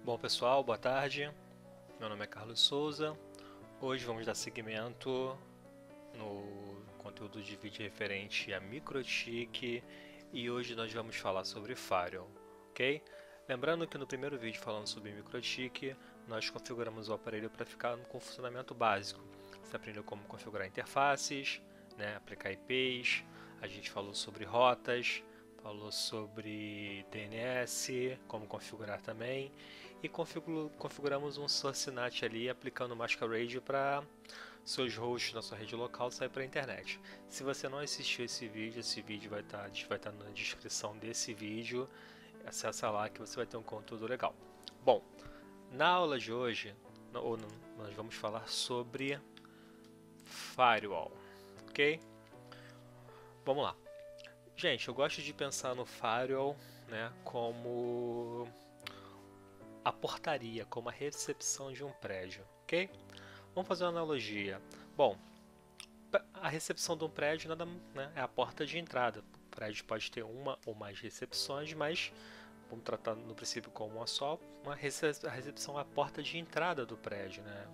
Bom pessoal, boa tarde. Meu nome é Carlos Souza. Hoje vamos dar seguimento no conteúdo de vídeo referente a MikroTik e hoje nós vamos falar sobre Firewall, ok? Lembrando que no primeiro vídeo falando sobre MikroTik, nós configuramos o aparelho para ficar com funcionamento básico. Você aprendeu como configurar interfaces, né, aplicar IPs, a gente falou sobre rotas, falou sobre DNS, como configurar também, e configuramos um source NAT ali aplicando Masquerade para seus hosts na sua rede local sair para a internet. Se você não assistiu esse vídeo vai estar na descrição desse vídeo. Acessa lá que você vai ter um conteúdo legal. Bom, na aula de hoje nós vamos falar sobre Firewall, ok? Vamos lá. Gente, eu gosto de pensar no Firewall, né, como a portaria, como a recepção de um prédio, ok? Vamos fazer uma analogia. Bom, a recepção de um prédio nada, né, é a porta de entrada. O prédio pode ter uma ou mais recepções, mas vamos tratar no princípio como uma só. A recepção é a porta de entrada do prédio, né?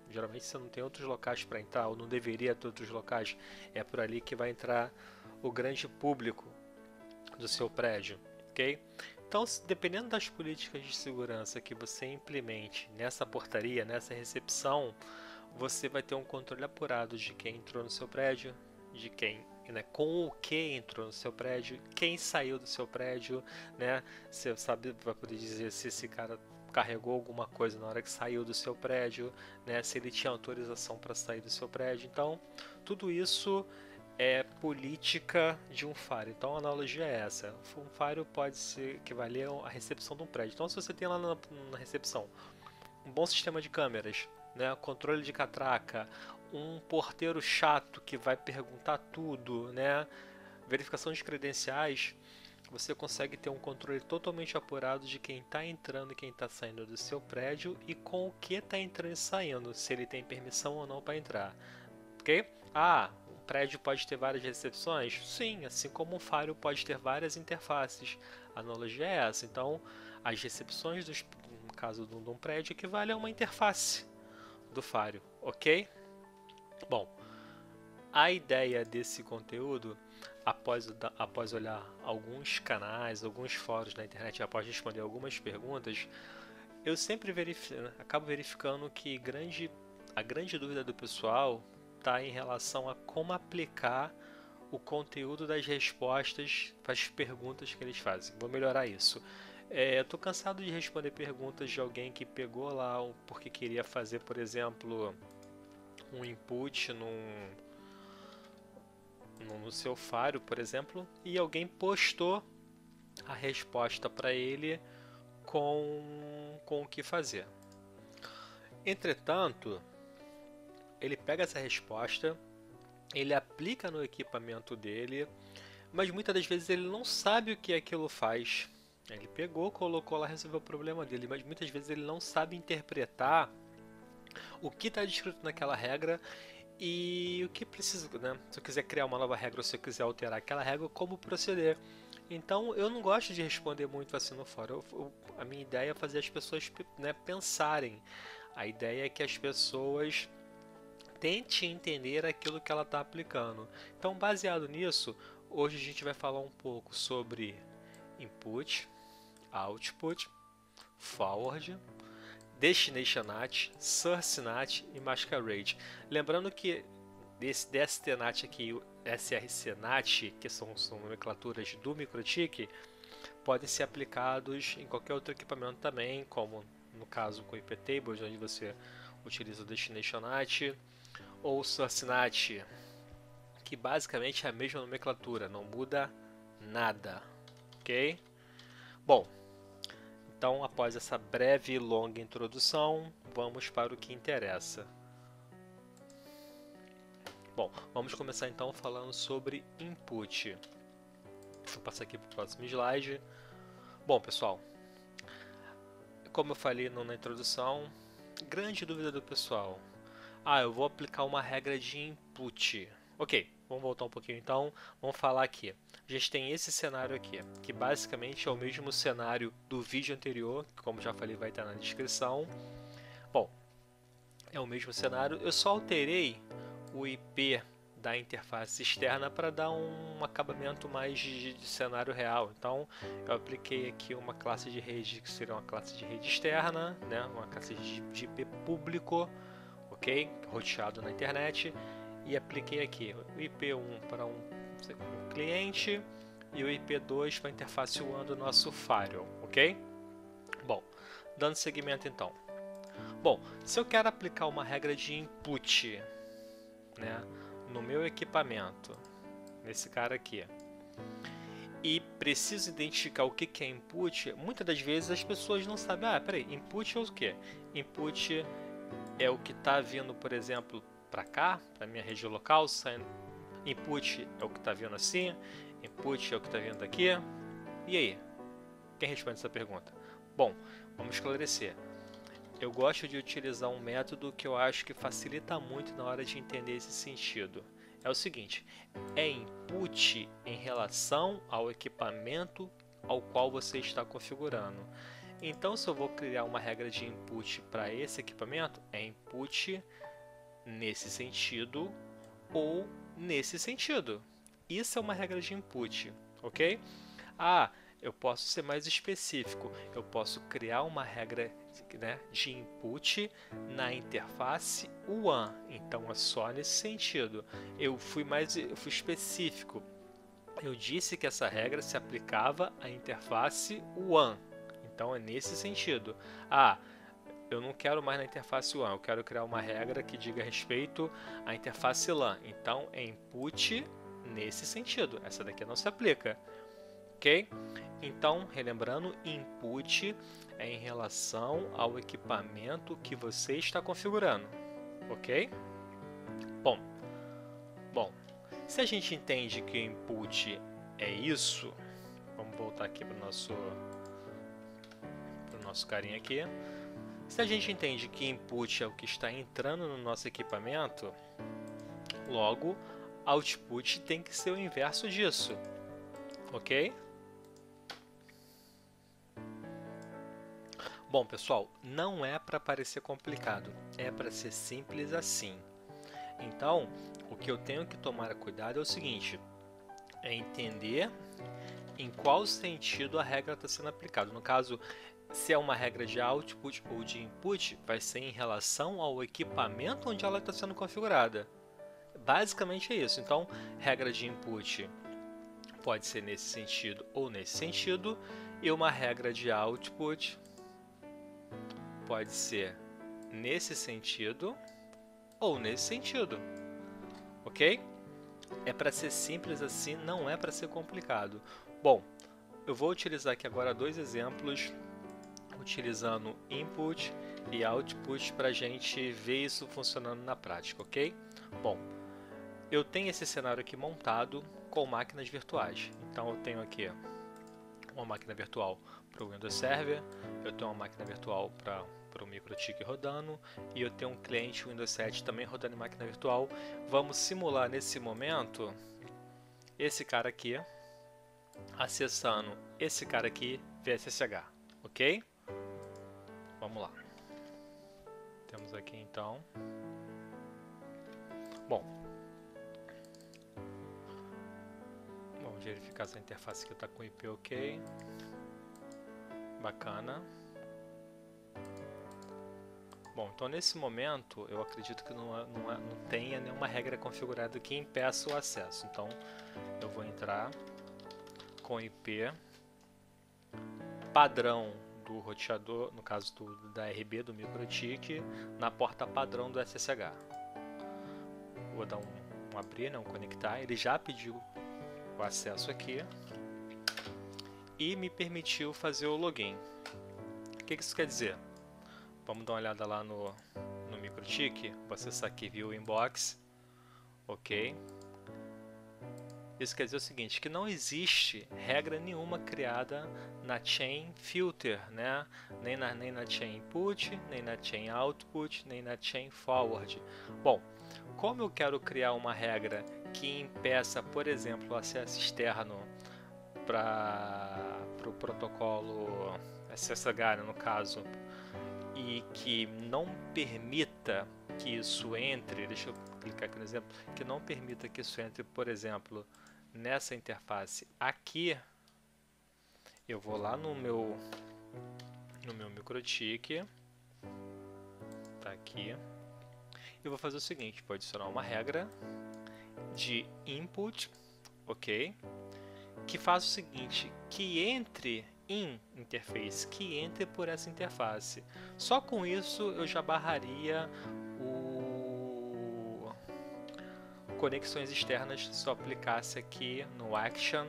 Geralmente você não tem outros locais para entrar, ou não deveria ter outros locais. É por ali que vai entrar o grande público do seu prédio, ok? Então, dependendo das políticas de segurança que você implemente nessa portaria, nessa recepção, você vai ter um controle apurado de quem entrou no seu prédio, de quem, né, com o que entrou no seu prédio, quem saiu do seu prédio, né? Você sabe, vai poder dizer se esse cara carregou alguma coisa na hora que saiu do seu prédio, né? Se ele tinha autorização para sair do seu prédio. Então, tudo isso é política de um firewall. Então a analogia é essa. Um firewall pode ser equivaler à recepção de um prédio. Então se você tem lá na recepção um bom sistema de câmeras, né, controle de catraca, um porteiro chato que vai perguntar tudo, né, verificação de credenciais, você consegue ter um controle totalmente apurado de quem está entrando e quem está saindo do seu prédio e com o que está entrando e saindo, se ele tem permissão ou não para entrar. Ok? Um prédio pode ter várias recepções? Sim, assim como um firewall pode ter várias interfaces. A analogia é essa. Então, as recepções, no caso de um prédio, equivale a uma interface do firewall, ok? Bom, a ideia desse conteúdo, após olhar alguns canais, alguns fóruns na internet, após responder algumas perguntas, eu sempre acabo verificando que a grande dúvida do pessoal está em relação a como aplicar o conteúdo das respostas para as perguntas que eles fazem. Vou melhorar isso. Eu estou cansado de responder perguntas de alguém que pegou lá porque queria fazer, por exemplo, um input no seu Faro, por exemplo, e alguém postou a resposta para ele com o que fazer. Entretanto, ele pega essa resposta, ele aplica no equipamento dele, mas muitas das vezes ele não sabe o que aquilo faz. Ele pegou, colocou lá, resolveu o problema dele, mas muitas vezes ele não sabe interpretar o que está descrito naquela regra e o que precisa, né? Se eu quiser criar uma nova regra ou se eu quiser alterar aquela regra, como proceder. Então eu não gosto de responder muito assim no fórum. A minha ideia é fazer as pessoas, né, pensarem. A ideia é que as pessoas tente entender aquilo que ela está aplicando. Então, baseado nisso, hoje a gente vai falar um pouco sobre input, output, forward, destination NAT, source NAT e masquerade. Lembrando que desse DST NAT aqui, o SRC NAT, que são nomenclaturas do MikroTik, podem ser aplicados em qualquer outro equipamento também, como no caso com IP tables, onde você utiliza o destination NAT, ou source NAT, que basicamente é a mesma nomenclatura, não muda nada, ok? Bom, então após essa breve e longa introdução, vamos para o que interessa. Bom, vamos começar então falando sobre input. Deixa eu passar aqui para o próximo slide. Bom, pessoal, como eu falei na introdução, grande dúvida do pessoal. Eu vou aplicar uma regra de input. Ok, Vamos voltar um pouquinho então, vamos falar aqui. A gente tem esse cenário aqui, que basicamente é o mesmo cenário do vídeo anterior, que como já falei vai estar na descrição. Bom, é o mesmo cenário, eu só alterei o IP da interface externa para dar um acabamento mais de cenário real. Então, eu apliquei aqui uma classe de rede que seria uma classe de rede externa, né? Uma classe de IP público, ok? Roteado na internet. E apliquei aqui o IP1 para um cliente e o IP2 para a interface WAN do nosso firewall, ok? Bom, dando seguimento então. Bom, se eu quero aplicar uma regra de input, né, no meu equipamento, nesse cara aqui, e preciso identificar o que é input, muitas das vezes as pessoas não sabem. Ah, peraí, input é o que? Input é o que está vindo, por exemplo, para cá, para minha rede local, saindo. Input é o que está vindo assim, input é o que está vindo daqui. E aí? Quem responde essa pergunta? Bom, vamos esclarecer. Eu gosto de utilizar um método que eu acho que facilita muito na hora de entender esse sentido. É o seguinte, é input em relação ao equipamento ao qual você está configurando. Então, se eu vou criar uma regra de input para esse equipamento, é input nesse sentido ou nesse sentido. Isso é uma regra de input, ok? Ah, eu posso ser mais específico. Eu posso criar uma regra, né, de input na interface WAN. Então é só nesse sentido. Eu fui específico. Eu disse que essa regra se aplicava à interface WAN. Então é nesse sentido. Ah, eu não quero mais na interface WAN, eu quero criar uma regra que diga respeito à interface LAN. Então é input nesse sentido. Essa daqui não se aplica. Ok? Então, relembrando, input é em relação ao equipamento que você está configurando. Ok? Bom, se a gente entende que o input é isso, vamos voltar aqui para o nosso carinha aqui. Se a gente entende que input é o que está entrando no nosso equipamento, logo, output tem que ser o inverso disso. Ok? Bom, pessoal, não é para parecer complicado, é para ser simples assim. Então, o que eu tenho que tomar cuidado é o seguinte, é entender em qual sentido a regra está sendo aplicada. No caso, se é uma regra de output ou de input, vai ser em relação ao equipamento onde ela está sendo configurada. Basicamente é isso. Então, regra de input pode ser nesse sentido ou nesse sentido, e uma regra de output pode ser nesse sentido ou nesse sentido, ok? É para ser simples assim, não é para ser complicado. Bom, eu vou utilizar aqui agora dois exemplos, utilizando input e output para a gente ver isso funcionando na prática, ok? Bom, eu tenho esse cenário aqui montado com máquinas virtuais. Então eu tenho aqui uma máquina virtual para o Windows Server, eu tenho uma máquina virtual para o MikroTik rodando e eu tenho um cliente Windows 7 também rodando em máquina virtual. Vamos simular nesse momento esse cara aqui acessando esse cara aqui via SSH, ok? Vamos lá. Temos aqui então. Bom, vamos verificar se a interface aqui está com IP ok. Bacana. Bom, então nesse momento eu acredito que não tenha nenhuma regra configurada que impeça o acesso. Então eu vou entrar com IP padrão do roteador, no caso da RB do MikroTik, na porta padrão do SSH. Vou dar um abrir, né, um conectar. Ele já pediu o acesso aqui e me permitiu fazer o login. O que isso quer dizer? Vamos dar uma olhada lá no MikroTik. Vou acessar aqui via o inbox. Ok. Isso quer dizer o seguinte, que não existe regra nenhuma criada na chain filter, né? Nem na chain input, nem na chain output, nem na chain forward. Bom, como eu quero criar uma regra que impeça, por exemplo, o acesso externo para o protocolo SSH, no caso, e que não permita que isso entre, deixa eu clicar aqui no exemplo, que não permita que isso entre, por exemplo, nessa interface aqui, eu vou lá no meu MikroTik, tá aqui, eu vou fazer o seguinte, vou adicionar uma regra de input, ok, que faça o seguinte, que entre em interface, que entre por essa interface. Só com isso eu já barraria o conexões externas se eu aplicasse aqui no action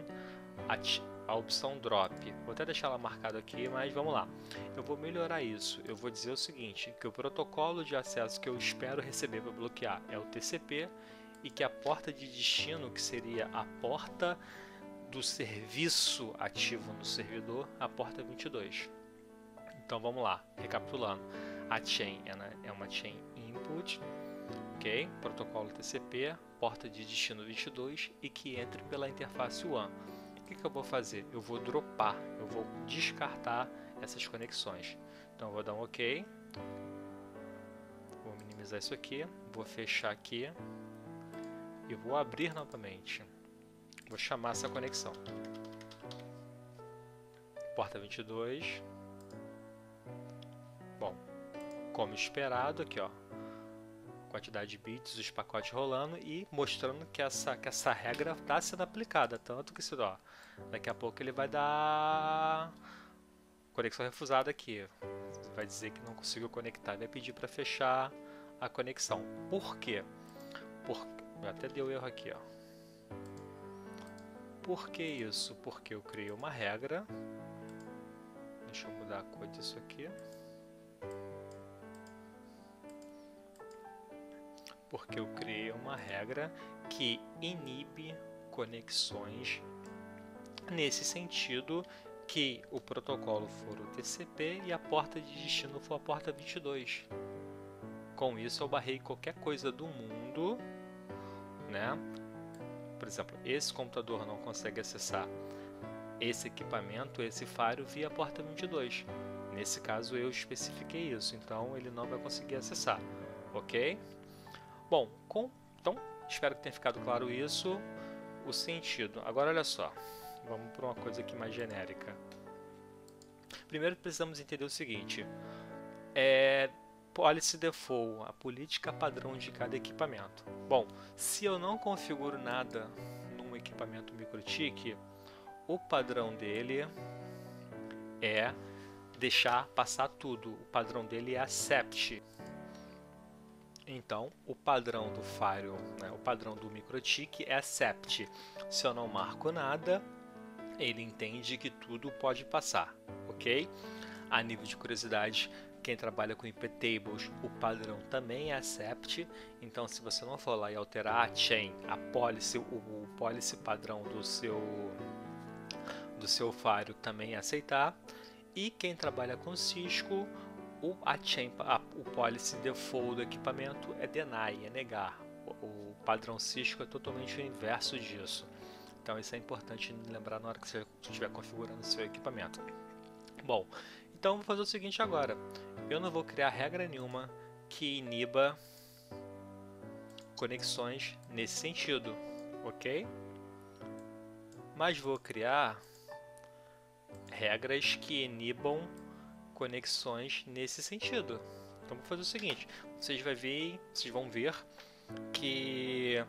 a opção drop. Vou até deixar ela marcada aqui, mas vamos lá. Eu vou melhorar isso. Eu vou dizer o seguinte, que o protocolo de acesso que eu espero receber para bloquear é o TCP e que a porta de destino, que seria a porta do serviço ativo no servidor, a porta 22. Então vamos lá, recapitulando. A chain é uma chain input, ok? Protocolo TCP, porta de destino 22 e que entre pela interface WAN. O que eu vou fazer? Eu vou dropar, eu vou descartar essas conexões. Então eu vou dar um ok, vou minimizar isso aqui, vou fechar aqui e vou abrir novamente. Vou chamar essa conexão. Porta 22. Bom, como esperado aqui, ó, quantidade de bits, os pacotes rolando e mostrando que essa regra está sendo aplicada, tanto que isso, ó, daqui a pouco ele vai dar conexão refusada aqui, vai dizer que não conseguiu conectar, vai pedir para fechar a conexão. Por quê? Até deu erro aqui, ó. Por que isso? Porque eu criei uma regra. Deixa eu mudar a cor disso aqui. Porque eu criei uma regra que inibe conexões nesse sentido que o protocolo for o TCP e a porta de destino for a porta 22. Com isso eu barrei qualquer coisa do mundo, né? Por exemplo, esse computador não consegue acessar esse equipamento, esse Firewall via porta 22. Nesse caso eu especifiquei isso, então ele não vai conseguir acessar, ok? Bom, então espero que tenha ficado claro isso, o sentido. Agora olha só, vamos para uma coisa aqui mais genérica. Primeiro precisamos entender o seguinte, Policy Default, a política padrão de cada equipamento. Bom, se eu não configuro nada num equipamento MikroTik, o padrão dele é deixar passar tudo. O padrão dele é accept. Então, o padrão do Firewall, né, o padrão do MikroTik é accept. Se eu não marco nada, ele entende que tudo pode passar, ok? A nível de curiosidade, quem trabalha com IP tables, o padrão também é accept. Então, se você não for lá e alterar a chain, a policy, o policy padrão do seu firewall também é aceitar. E quem trabalha com Cisco, o policy default do equipamento é deny, é negar. O padrão Cisco é totalmente o inverso disso. Então, isso é importante lembrar na hora que você estiver configurando o seu equipamento. Bom, então vou fazer o seguinte agora. Eu não vou criar regra nenhuma que iniba conexões nesse sentido, ok? Mas vou criar regras que inibam conexões nesse sentido. Então vou fazer o seguinte, vocês vão ver que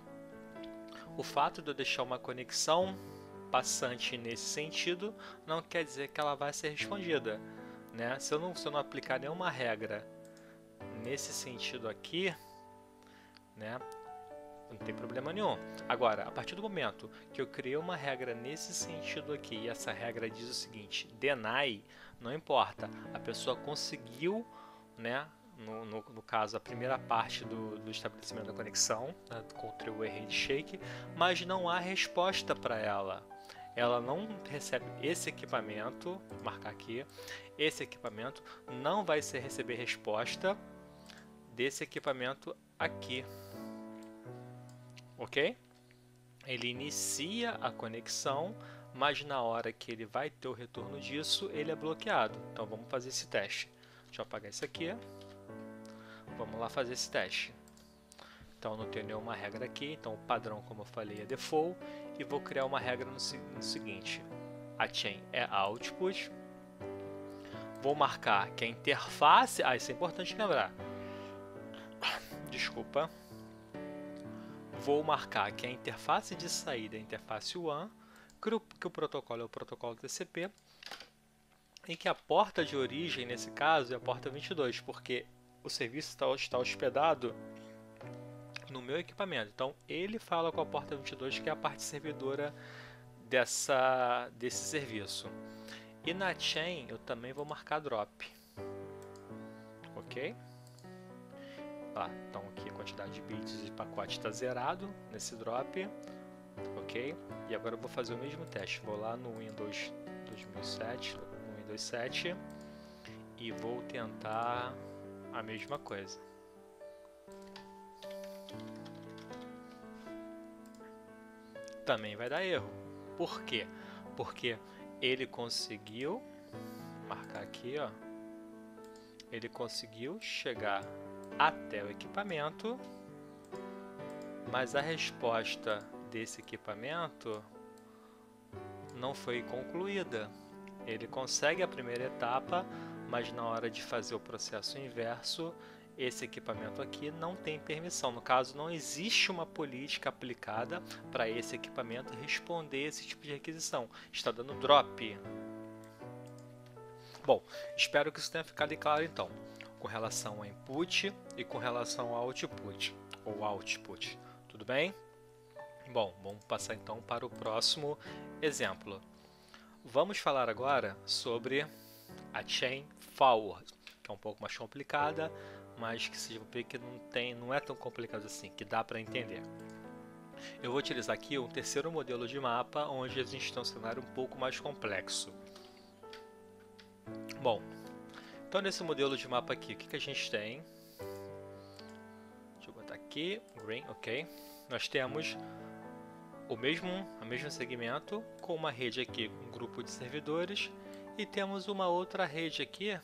o fato de eu deixar uma conexão passante nesse sentido não quer dizer que ela vai ser respondida, né? Se eu não aplicar nenhuma regra nesse sentido aqui, né, não tem problema nenhum. Agora, a partir do momento que eu criei uma regra nesse sentido aqui e essa regra diz o seguinte, deny, não importa, a pessoa conseguiu, né, no caso a primeira parte do estabelecimento da conexão, né, contra o handshake, mas não há resposta para ela. Ela não recebe esse equipamento, vou marcar aqui, esse equipamento não vai receber resposta desse equipamento aqui, ok? ele inicia a conexão, mas na hora que ele vai ter o retorno disso, ele é bloqueado. Então vamos fazer esse teste. Deixa eu apagar isso aqui. Vamos lá fazer esse teste. Então não tenho nenhuma regra aqui, então o padrão, como eu falei, é default, e vou criar uma regra no seguinte: a chain é output. Vou marcar que a interface, isso é importante lembrar. Desculpa. Vou marcar que a interface de saída é a interface WAN, que o protocolo é o protocolo TCP, e que a porta de origem, nesse caso, é a porta 22, porque o serviço está hospedado no meu equipamento. Então, ele fala com a porta 22, que é a parte servidora desse serviço. E na chain, eu também vou marcar drop. Ok? Então aqui a quantidade de bits de pacote está zerado nesse drop. Ok? E agora eu vou fazer o mesmo teste. Vou lá no Windows 2007, no Windows 7, e vou tentar a mesma coisa. Também vai dar erro. Por quê? Porque ele conseguiu marcar aqui, ó. Ele conseguiu chegar até o equipamento, mas a resposta desse equipamento não foi concluída. Ele consegue a primeira etapa, mas na hora de fazer o processo inverso, esse equipamento aqui não tem permissão. No caso, não existe uma política aplicada para esse equipamento responder esse tipo de requisição. Está dando drop. Bom, espero que isso tenha ficado claro então, com relação ao input e com relação ao output, ou output. Tudo bem? Bom, vamos passar então para o próximo exemplo. Vamos falar agora sobre a chain forward, que é um pouco mais complicada, mas que vocês vão ver que não é tão complicado assim, que dá para entender. Eu vou utilizar aqui um terceiro modelo de mapa, onde a gente tem um cenário um pouco mais complexo. Bom, então nesse modelo de mapa aqui, o que a gente tem? Deixa eu botar aqui, green, ok. Nós temos o mesmo segmento com uma rede aqui, um grupo de servidores, e temos uma outra rede aqui,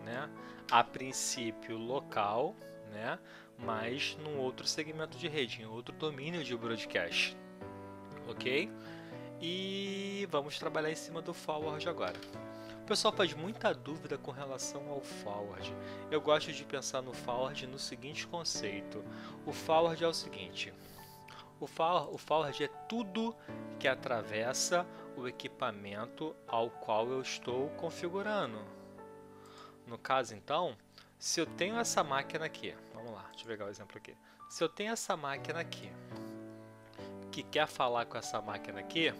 né? A princípio local, né? Mas num outro segmento de rede, em outro domínio de broadcast, ok? E vamos trabalhar em cima do forward agora. O pessoal faz muita dúvida com relação ao forward. Eu gosto de pensar no forward no seguinte conceito. O forward é o seguinte. O forward é tudo que atravessa o equipamento ao qual eu estou configurando. No caso, então, se eu tenho essa máquina aqui, vamos lá, deixa eu pegar o exemplo aqui. Se eu tenho essa máquina aqui, que quer falar com essa máquina aqui,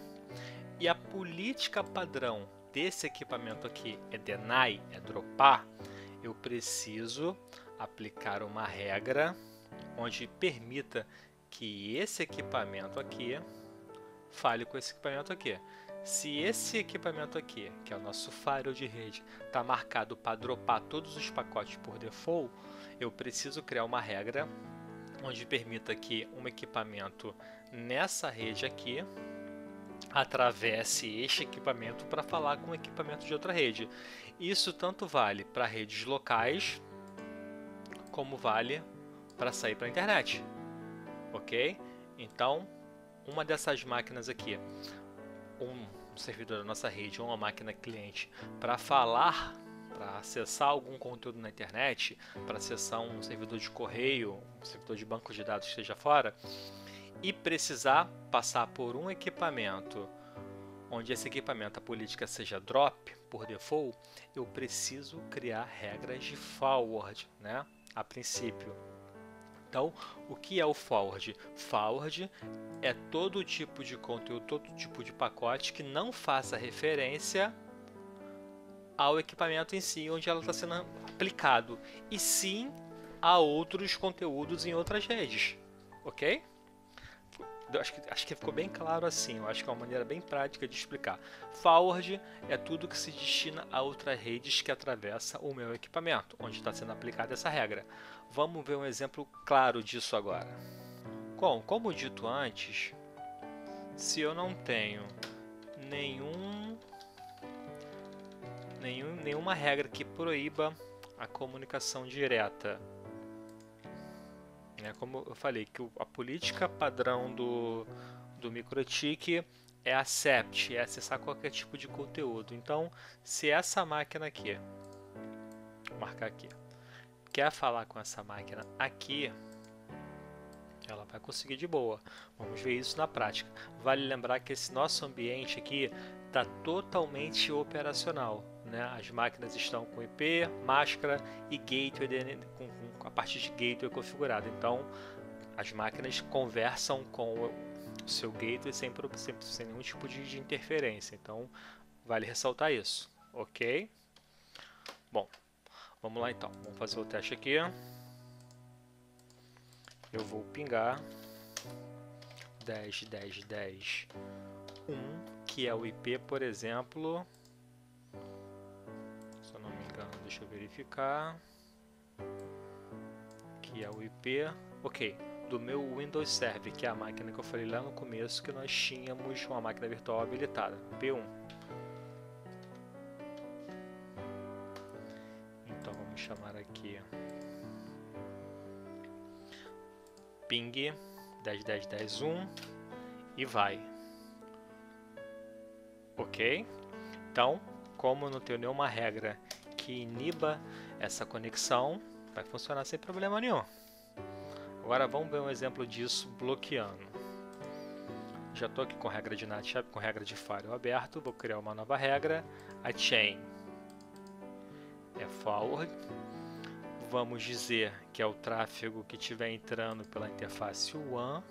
e a política padrão desse equipamento aqui é deny, é dropar, eu preciso aplicar uma regra onde permita que esse equipamento aqui fale com esse equipamento aqui. Se esse equipamento aqui, que é o nosso firewall de rede, está marcado para dropar todos os pacotes por default, eu preciso criar uma regra onde permita que um equipamento nessa rede aqui atravesse este equipamento para falar com o equipamento de outra rede. Isso tanto vale para redes locais, como vale para sair para a internet. Ok? Então, uma dessas máquinas aqui, um servidor da nossa rede ou uma máquina cliente para falar, para acessar algum conteúdo na internet, para acessar um servidor de correio, um servidor de banco de dados que esteja fora, e precisar passar por um equipamento onde esse equipamento, a política seja drop por default, eu preciso criar regras de forward, né? A princípio. Então, o que é o forward? Forward é todo tipo de conteúdo, todo tipo de pacote que não faça referência ao equipamento em si, onde ela está sendo aplicado, e sim a outros conteúdos em outras redes, ok? Acho que ficou bem claro assim, eu acho que é uma maneira bem prática de explicar. Forward é tudo que se destina a outras redes que atravessa o meu equipamento, onde está sendo aplicada essa regra. Vamos ver um exemplo claro disso agora. Bom, como dito antes, Se eu não tenho nenhuma regra que proíba a comunicação direta, né? Como eu falei, que a política padrão do MikroTik é accept, é acessar qualquer tipo de conteúdo. Então, se essa máquina aqui, vou marcar aqui, quer falar com essa máquina aqui, ela vai conseguir de boa. Vamos ver isso na prática. Vale lembrar que esse nosso ambiente aqui está totalmente operacional, né? As máquinas estão com IP, máscara e gateway com a parte de gateway configurada. Então, as máquinas conversam com o seu gateway sem nenhum tipo de interferência. Então, vale ressaltar isso, ok? Bom, vamos lá então. Vamos fazer o teste aqui. Eu vou pingar 10, 10, 10, 1, que é o IP, por exemplo. Se eu não me engano, deixa eu verificar. Que é o IP, ok, do meu Windows Server, que é a máquina que eu falei lá no começo, que nós tínhamos uma máquina virtual habilitada, P1. Então vamos chamar aqui ping 10, 10, 10, 1 e vai. Ok? Então, como eu não tenho nenhuma regra que iniba essa conexão, vai funcionar sem problema nenhum. Agora vamos ver um exemplo disso bloqueando. Já estou aqui com regra de NAT, com regra de firewall aberto, vou criar uma nova regra. A chain é forward. Vamos dizer que é o tráfego que estiver entrando pela interface WAN.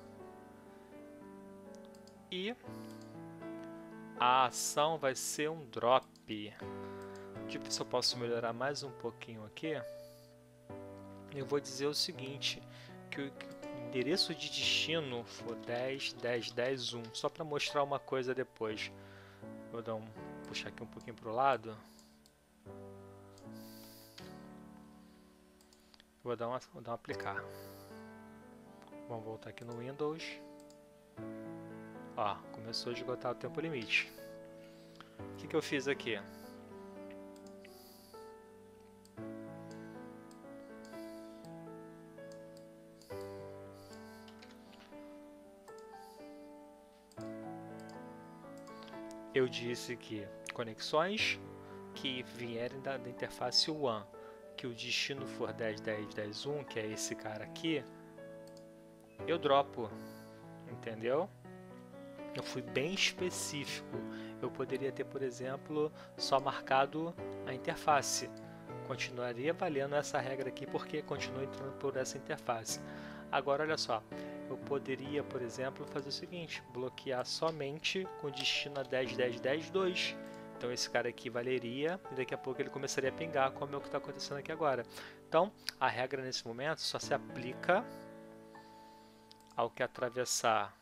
E a ação vai ser um drop. Deixa eu ver se eu posso melhorar mais um pouquinho aqui. Eu vou dizer o seguinte, que o endereço de destino for 10, 10, 10, 1, só para mostrar uma coisa depois. Vou puxar aqui um pouquinho para o lado. Vou dar um aplicar. Vamos voltar aqui no Windows. Ó, começou a esgotar o tempo limite. O que eu fiz aqui? Eu disse que conexões que vierem da interface WAN, que o destino for 10, 10, 10, 1, que é esse cara aqui, eu dropo, entendeu? Eu fui bem específico. Eu poderia ter, por exemplo, só marcado a interface. Continuaria valendo essa regra aqui porque continua entrando por essa interface. Agora, olha só, eu poderia, por exemplo, fazer o seguinte, bloquear somente com destino a 10, 10, 10, 2. Então esse cara aqui valeria e daqui a pouco ele começaria a pingar, como é o que está acontecendo aqui agora. Então, a regra nesse momento só se aplica ao que atravessar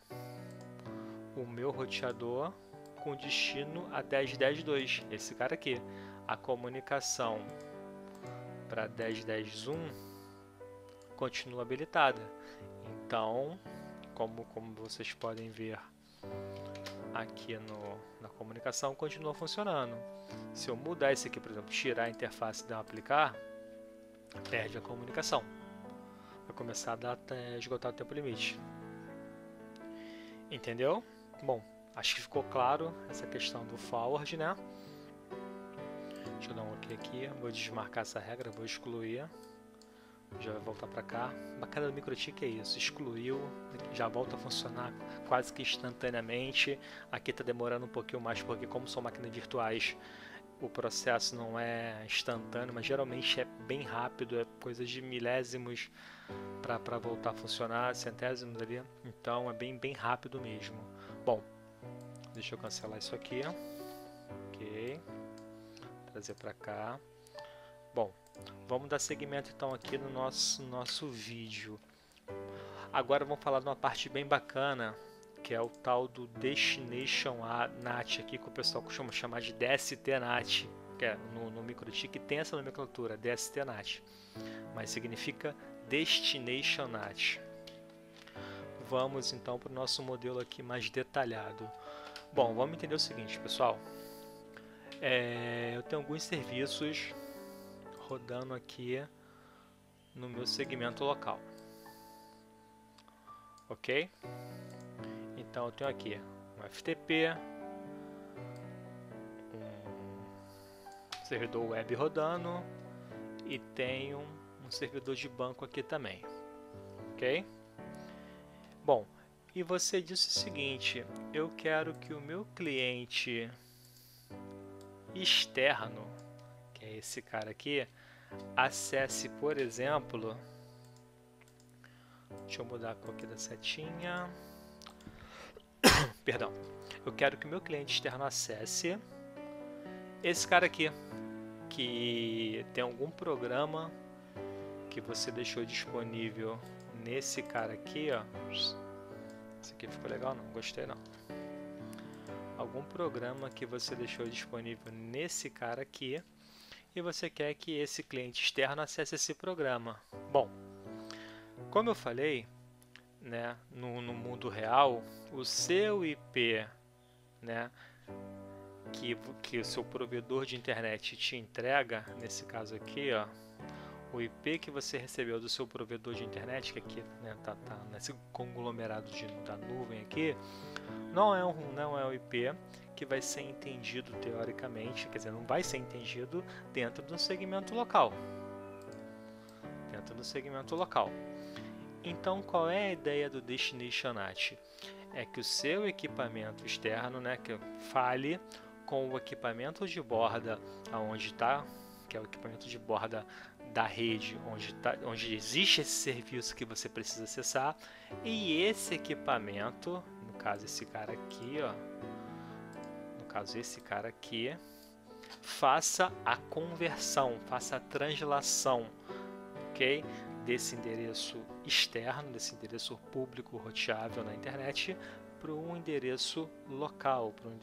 o meu roteador com destino a 10, 10, 2. Esse cara aqui. A comunicação para 10, 10, 1 continua habilitada. Então, como vocês podem ver aqui na comunicação, continua funcionando. Se eu mudar esse aqui, por exemplo, tirar a interface e dar um aplicar, perde a comunicação. Vai começar a esgotar o tempo limite. Entendeu? Bom, acho que ficou claro essa questão do forward, né? Deixa eu dar um OK aqui, vou desmarcar essa regra, vou excluir. Já vai voltar para cá. Bacana do MikroTik é isso, excluiu, já volta a funcionar quase que instantaneamente. Aqui está demorando um pouquinho mais porque como são máquinas virtuais, o processo não é instantâneo, mas geralmente é bem rápido, é coisa de milésimos para voltar a funcionar, centésimos ali. Então é bem rápido mesmo. Bom, deixa eu cancelar isso aqui. Ok, trazer para cá. Bom, vamos dar seguimento então aqui no nosso vídeo. Agora vamos falar de uma parte bem bacana, que é o tal do Destination NAT, aqui que o pessoal costuma chamar de DST-NAT, que é no MikroTik tem essa nomenclatura, DST-NAT, mas significa Destination NAT. vamos então para o nosso modelo aqui mais detalhado. Bom, vamos entender o seguinte, pessoal. Eu tenho alguns serviços rodando aqui no meu segmento local. Ok? Então eu tenho aqui um FTP, um servidor web rodando e tenho um servidor de banco aqui também. Ok? Bom, e você disse o seguinte: eu quero que o meu cliente externo, que é esse cara aqui, acesse, por exemplo, deixa eu mudar a cor aqui da setinha, perdão, eu quero que o meu cliente externo acesse esse cara aqui, que tem algum programa que você deixou disponível nesse cara aqui, ó. Esse aqui ficou legal? Não gostei não. Algum programa que você deixou disponível nesse cara aqui e você quer que esse cliente externo acesse esse programa. Bom, como eu falei, né, no mundo real, o seu IP, né, que o seu provedor de internet te entrega, nesse caso aqui, ó, o IP que você recebeu do seu provedor de internet, que aqui, né, tá nesse conglomerado da nuvem aqui, não é um IP que vai ser entendido teoricamente, quer dizer, não vai ser entendido dentro do segmento local. Então, qual é a ideia do Destination NAT? É que o seu equipamento externo, né, que fale com o equipamento de borda aonde está, que é o equipamento de borda da rede, onde existe esse serviço que você precisa acessar, e esse equipamento, no caso esse cara aqui, faça a conversão, faça a translação, ok? Desse endereço externo, desse endereço público roteável na internet, para um endereço local, para um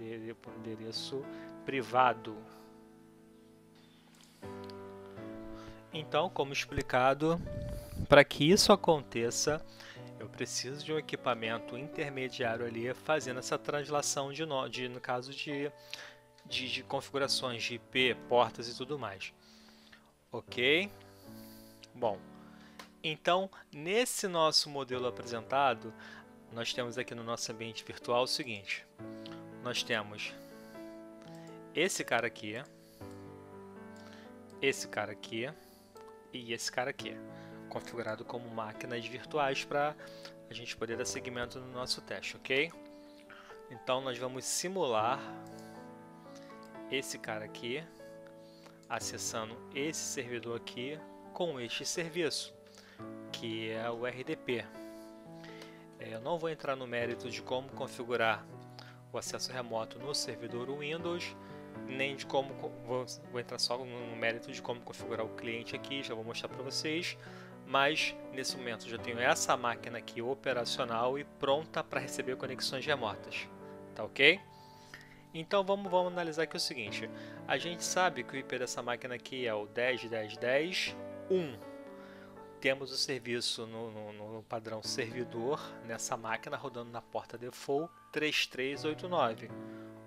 endereço privado. Então, como explicado, para que isso aconteça, eu preciso de um equipamento intermediário ali fazendo essa translação no caso de configurações de IP, portas e tudo mais. Ok? Bom, então nesse nosso modelo apresentado, nós temos aqui no nosso ambiente virtual o seguinte: nós temos esse cara aqui e esse cara aqui, configurado como máquinas virtuais para a gente poder dar seguimento no nosso teste, ok? Então nós vamos simular esse cara aqui acessando esse servidor aqui com este serviço, que é o RDP. Eu não vou entrar no mérito de como configurar o acesso remoto no servidor Windows, nem de como vou entrar só no mérito de como configurar o cliente aqui, já vou mostrar para vocês, mas nesse momento já tenho essa máquina aqui operacional e pronta para receber conexões remotas, tá ok? Então vamos analisar aqui o seguinte: a gente sabe que o IP dessa máquina aqui é o 10.10.10.1. Temos o serviço no padrão servidor nessa máquina rodando na porta default 3389.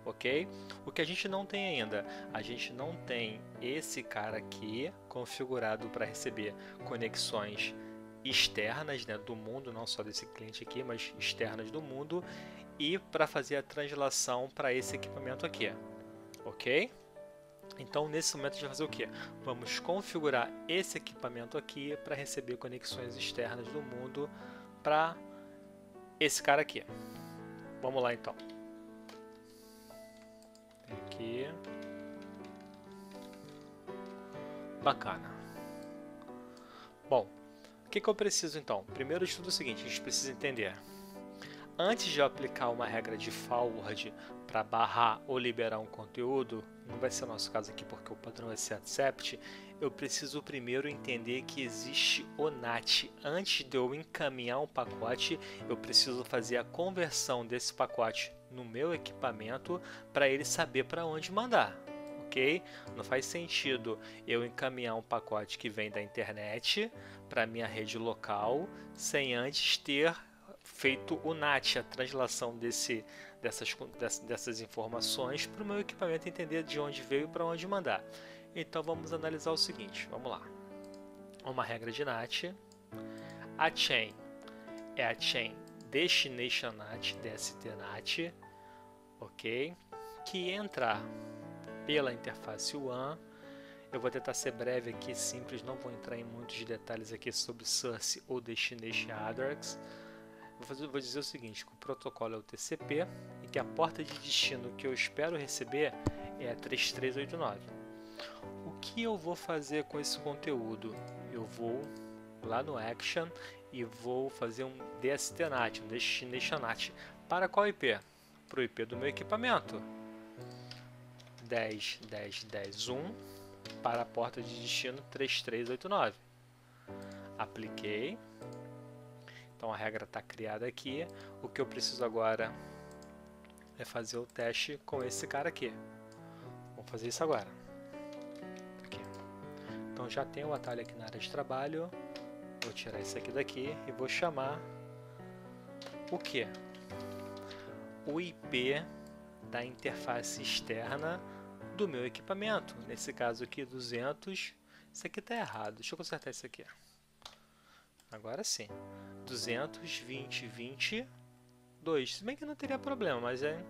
Ok? O que a gente não tem ainda, a gente não tem esse cara aqui configurado para receber conexões externas, né, do mundo, não só desse cliente aqui, mas externas do mundo, e para fazer a translação para esse equipamento aqui. Ok? Então nesse momento a gente vai fazer o que? Vamos configurar esse equipamento aqui para receber conexões externas do mundo para esse cara aqui. Vamos lá então. Aqui. Bacana. Bom, o que eu preciso então? Primeiro de tudo é o seguinte: a gente precisa entender. Antes de eu aplicar uma regra de forward para barrar ou liberar um conteúdo, não vai ser o nosso caso aqui porque o padrão é accept, eu preciso primeiro entender que existe o NAT. Antes de eu encaminhar um pacote, eu preciso fazer a conversão desse pacote no meu equipamento para ele saber para onde mandar. Ok? Não faz sentido eu encaminhar um pacote que vem da internet para minha rede local sem antes ter feito o NAT, a translação dessas informações para o meu equipamento entender de onde veio e para onde mandar. Então vamos analisar o seguinte, vamos lá. Uma regra de NAT, a chain é a chain Destination NAT, DST NAT, ok? Que entra pela interface WAN. Eu vou tentar ser breve aqui, simples, não vou entrar em muitos detalhes aqui sobre Source ou Destination Address. Vou dizer o seguinte, que o protocolo é o TCP e que a porta de destino que eu espero receber é a 3389. O que eu vou fazer com esse conteúdo? Eu vou lá no Action e vou fazer um DST NAT, um Destination NAT. Para qual IP? Para o IP do meu equipamento. 10.10.10.1 para a porta de destino 3389. Apliquei. Então a regra está criada aqui. O que eu preciso agora é fazer o teste com esse cara aqui. Vamos fazer isso agora. Aqui. Então já tem o atalho aqui na área de trabalho. Vou tirar esse aqui daqui e vou chamar o que? O IP da interface externa do meu equipamento. Nesse caso aqui 200. Isso aqui está errado. Deixa eu consertar isso aqui. Agora sim. 220.20.22. Se bem que não teria problema, mas é...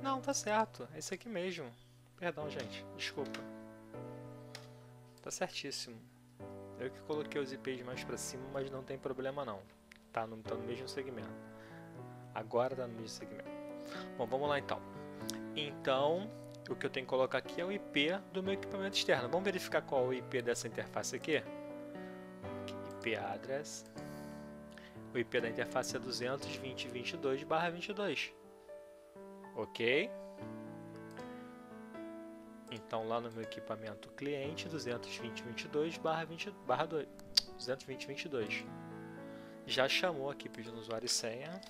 Não, tá certo. É isso aqui mesmo. Perdão, gente. Desculpa. Tá certíssimo. Eu que coloquei os IPs mais para cima, mas não tem problema não. Tá no mesmo segmento. Agora tá no mesmo segmento. Bom, vamos lá então. Então, o que eu tenho que colocar aqui é o IP do meu equipamento externo. Vamos verificar qual é o IP dessa interface aqui? IP address. O IP da interface é 220.22/22. Ok? Então, lá no meu equipamento cliente, 220.22/22. Já chamou aqui pedindo usuário e senha.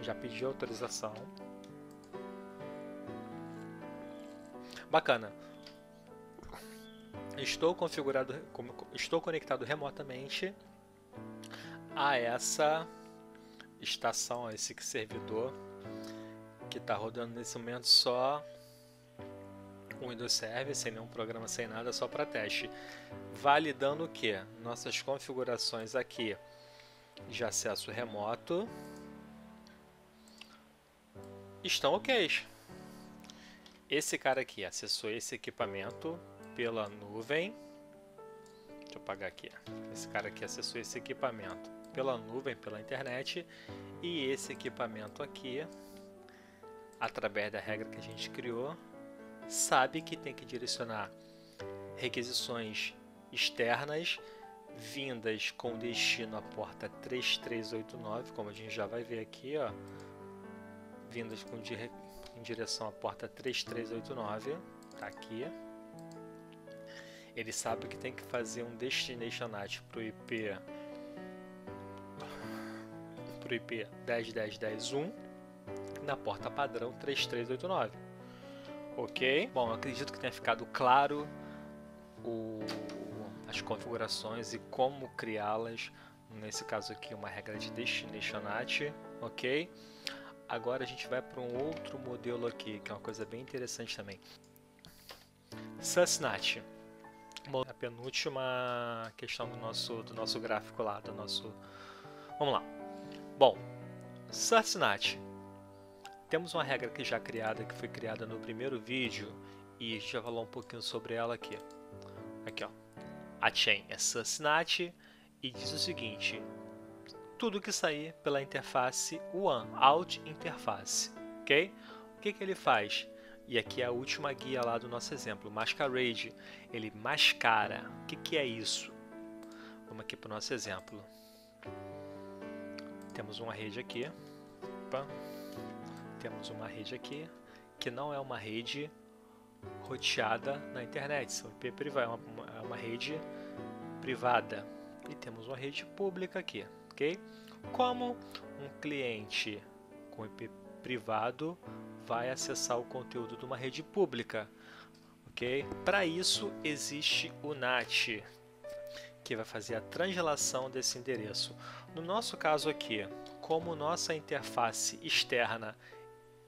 Já pediu autorização. Bacana. Estou conectado remotamente a essa estação, a esse servidor que está rodando nesse momento só o Windows Server, sem nenhum programa, sem nada, só para teste. Validando o que? Nossas configurações aqui de acesso remoto estão ok. Esse cara aqui acessou esse equipamento pela nuvem. Deixa eu apagar aqui. Esse cara aqui acessou esse equipamento pela nuvem, pela internet. E esse equipamento aqui, através da regra que a gente criou, sabe que tem que direcionar requisições externas vindas com destino à porta 3389, como a gente já vai ver aqui, ó, vindas em direção à porta 3389, tá aqui. Ele sabe que tem que fazer um Destination NAT para o IP 10.10.10.1 na porta padrão 3389. Ok? Bom, acredito que tenha ficado claro as configurações e como criá-las. Nesse caso aqui, uma regra de Destination NAT. Ok? Agora a gente vai para um outro modelo aqui, que é uma coisa bem interessante também. SUSNAT. A penúltima questão do nosso gráfico lá, Vamos lá. Bom, SUSNAT. Temos uma regra aqui já criada, que foi criada no primeiro vídeo, e a gente já falou um pouquinho sobre ela aqui. Aqui, ó. A chain é SUSNAT e diz o seguinte: tudo que sair pela interface WAN, out interface, ok? O que ele faz? E aqui é a última guia lá do nosso exemplo, Masquerade. Ele mascara. O que é isso? Vamos aqui para o nosso exemplo. Temos uma rede aqui. Opa. Temos uma rede aqui, que não é uma rede roteada na internet, são IP privada, é uma rede privada. E temos uma rede pública aqui, ok? Como um cliente com IP privado vai acessar o conteúdo de uma rede pública? ok? Para isso existe o NAT, que vai fazer a translação desse endereço. No nosso caso aqui, como nossa interface externa,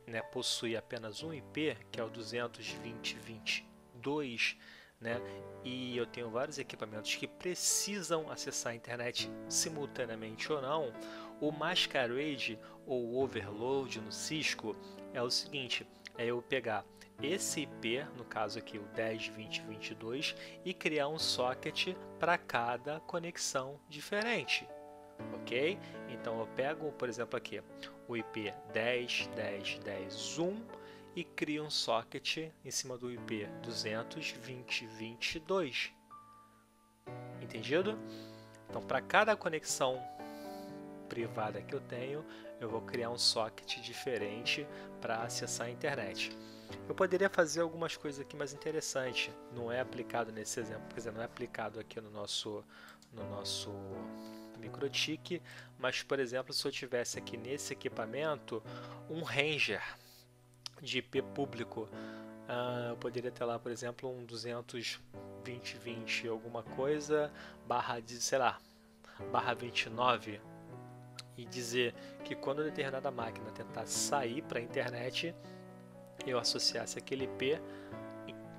né, possui apenas um IP, que é o 220.22, né, e eu tenho vários equipamentos que precisam acessar a internet simultaneamente ou não, o masquerade ou overload no Cisco é o seguinte, é eu pegar esse IP, no caso aqui o 10.20.22, e criar um socket para cada conexão diferente, ok? Então eu pego, por exemplo, aqui o IP 10.10.10.1 e crio um socket em cima do IP 220.22. Entendido? Então, para cada conexão privada que eu tenho, eu vou criar um socket diferente para acessar a internet. Eu poderia fazer algumas coisas aqui mais interessantes, não é aplicado nesse exemplo, quer dizer, não é aplicado aqui no nosso MikroTik, mas por exemplo, se eu tivesse aqui nesse equipamento um ranger de IP público, eu poderia ter lá, por exemplo, um 220.20 alguma coisa, sei lá, barra 29, e dizer que quando determinada máquina tentar sair para a internet, eu associasse aquele IP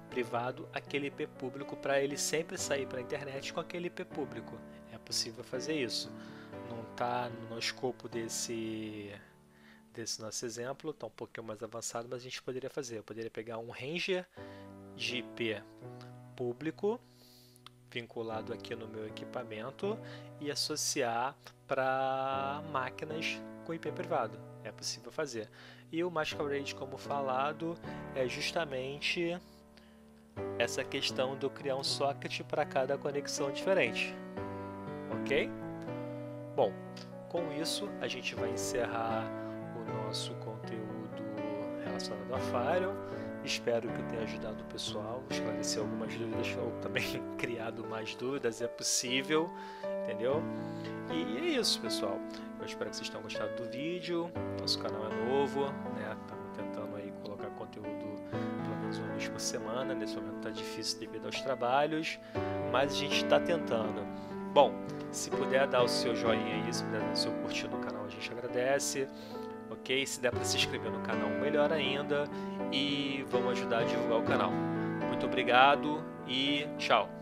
privado àquele IP público para ele sempre sair para a internet com aquele IP público. É possível fazer isso. Não está no escopo desse nosso exemplo, está um pouquinho mais avançado, mas a gente poderia fazer. Eu poderia pegar um ranger de IP público vinculado aqui no meu equipamento e associar para máquinas com IP privado. É possível fazer. E o masquerade, como falado, é justamente essa questão de eu criar um socket para cada conexão diferente. Ok? Bom, com isso a gente vai encerrar o nosso conteúdo relacionado a Firewall. Espero que eu tenha ajudado o pessoal, esclarecer algumas dúvidas ou também criado mais dúvidas, é possível, entendeu? E é isso, pessoal. Eu espero que vocês tenham gostado do vídeo. Nosso canal é novo, né? Estamos tentando aí colocar conteúdo pelo menos uma vez por semana. Nesse momento está difícil devido aos trabalhos, mas a gente está tentando. Bom, se puder dar o seu joinha aí, se puder dar o seu curtir no canal, a gente agradece. Ok? Se der para se inscrever no canal, melhor ainda. E vamos ajudar a divulgar o canal. Muito obrigado e tchau!